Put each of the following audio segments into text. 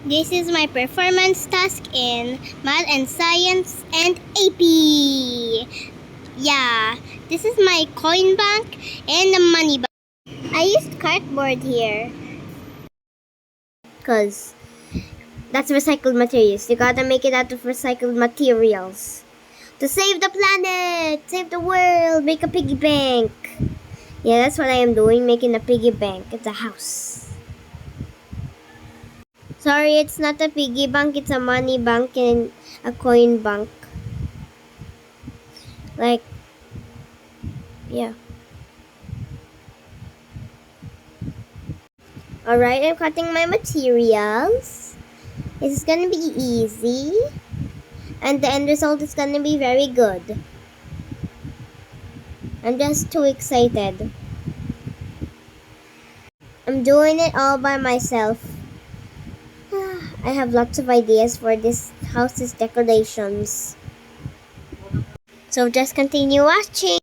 This is my performance task in Math and Science and AP. Yeah, this is my coin bank and the money bank. I used cardboard here because that's recycled materials. You gotta make it out of recycled materials to save the planet, save the world, make a piggy bank. Yeah, that's what I am doing, making a piggy bank. It's a house. Sorry, it's not a piggy bank, it's a money bank and a coin bank. Like, yeah. Alright, I'm cutting my materials. This is gonna be easy. And the end result is gonna be very good. I'm just too excited. I'm doing it all by myself. I have lots of ideas for this house's decorations. So just continue watching.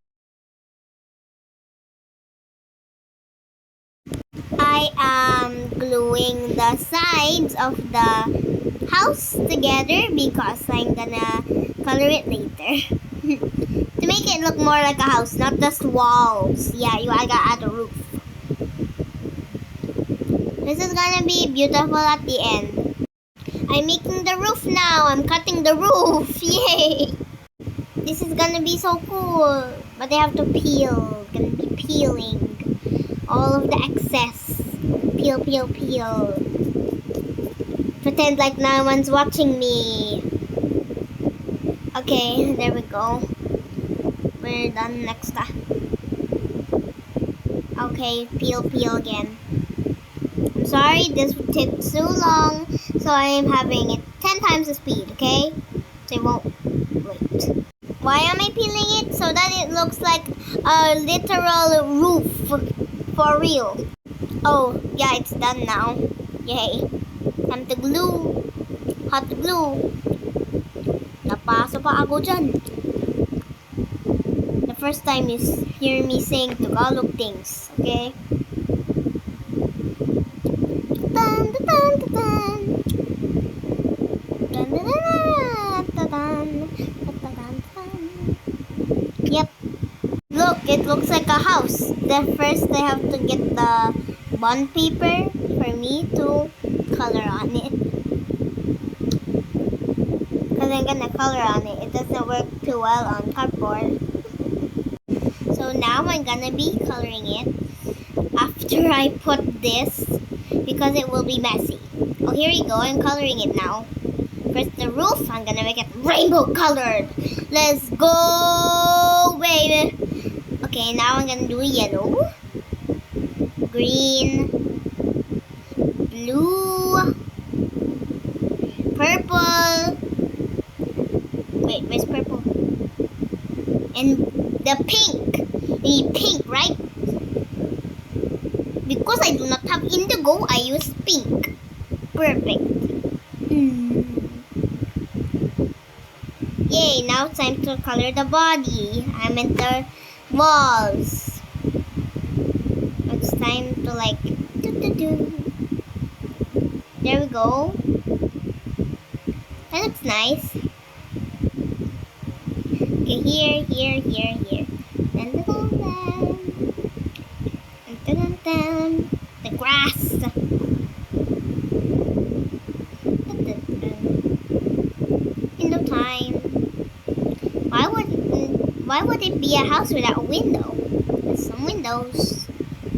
I am gluing the sides of the house together because I'm gonna color it later. To make it look more like a house, not just walls. Yeah, I gotta add a roof. This is gonna be beautiful at the end. I'm making the roof now. I'm cutting the roof. Yay! This is gonna be so cool. But I have to peel. Gonna be peeling all of the excess. Peel, peel, peel. Pretend like no one's watching me. Okay, there we go. We're done next time. Okay, peel, peel again. I'm sorry this took so long, so I am having it 10 times the speed, okay? So it won't wait. Why am I peeling it? So that it looks like a literal roof for real. Oh, yeah, it's done now. Yay. Time to glue. Hot glue. Napasa pa ako dyan. The first time you hear me saying Tagalog things, okay? Dun, dun, dun, dun, dun. Dun, dun, dun, dun, dun, dun, dun, dun. Yep. Look, it looks like a house. Then first I have to get the bond paper for me to color on it. Because I'm gonna color on it. It doesn't work too well on cardboard. So now I'm gonna be coloring it after I put this because it will be messy. Oh, here you go. I'm coloring it now. First the roof. I'm gonna make it rainbow colored. Let's go, baby. Okay, now I'm gonna do yellow, green, blue, purple. Wait, where's purple? And the pink. You need pink, right? Because I do not have indigo, I use pink. Perfect. Yay, now it's time to color the body. I meant the walls. It's time to like There we go. That looks nice. Okay, here. Dun, dun, dun, dun. Dun, dun, dun. The grass. Dun, dun, dun. In no time. Why would it be a house without a window? There's some windows.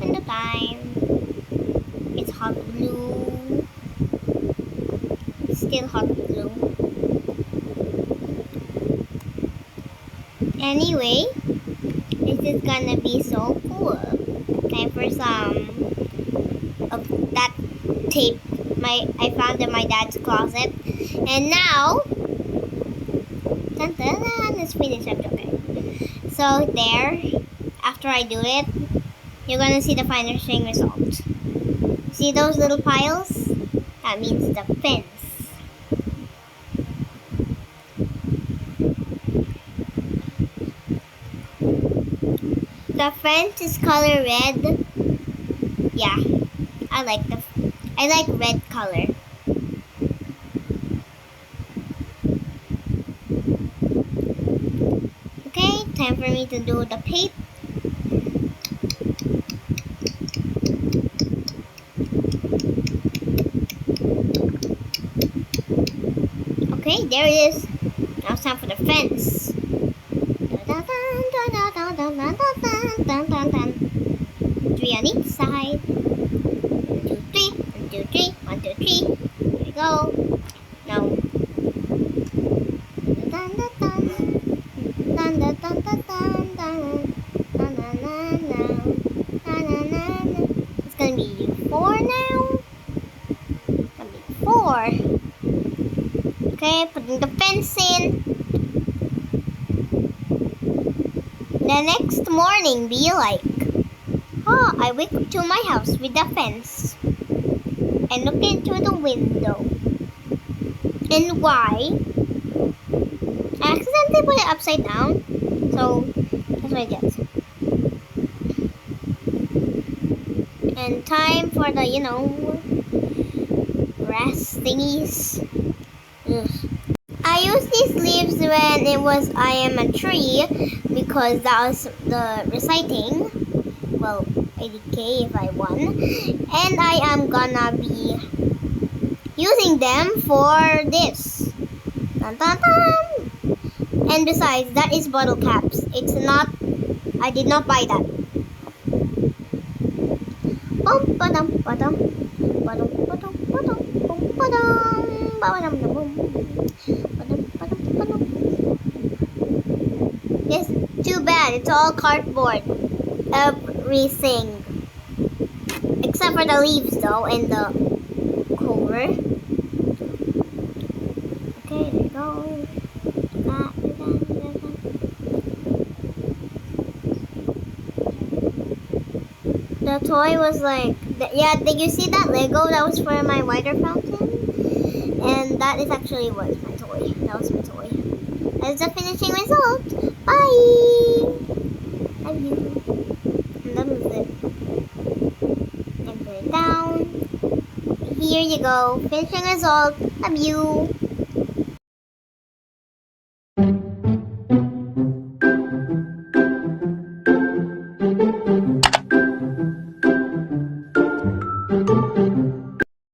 In no time. It's hot glue. It's still hot glue. Anyway, this is gonna be so cool. Time for some of that tape I found in my dad's closet. And now, dun, dun, dun, let's finish up. Okay. So there, after I do it, you're gonna see the finishing result. See those little piles? That means the fence. The fence is color red. Yeah, I like red color. time for me to do the paint. Okay, there it is. Now it's time for the fence. 3 on each side. 1, 2, 3. 1, 2, 3. 1, 2, 3. Here we go. Now. It's gonna be 4 now. It's gonna be 4. Okay, putting the fence in. The next morning, be like, oh, I wake up to my house with the fence and look into the window. And why? I accidentally put it upside down, so that's what I get. And time for the, grass thingies. Ugh. I used these leaves when I am a tree because that was the reciting. Well, 80k if I won. And I am gonna be using them for this. Dun, dun, dun. And besides, that is bottle caps. It's not, I did not buy that. Bum ba-dum ba-dum. Ba-dum ba-dum ba-dum. Bum ba-dum. Ba-dum ba-dum. Ba-dum ba-dum ba-dum. Yes, too bad. It's all cardboard. Everything. Except for the leaves though and the cover. Okay, there we go. The toy was like, yeah, did you see that Lego that was for my water fountain? And that is actually was my toy. That was my toy. That's the finishing result. Bye! Love you. I'm done with it. And put it down. Here you go. Finishing result. Love you.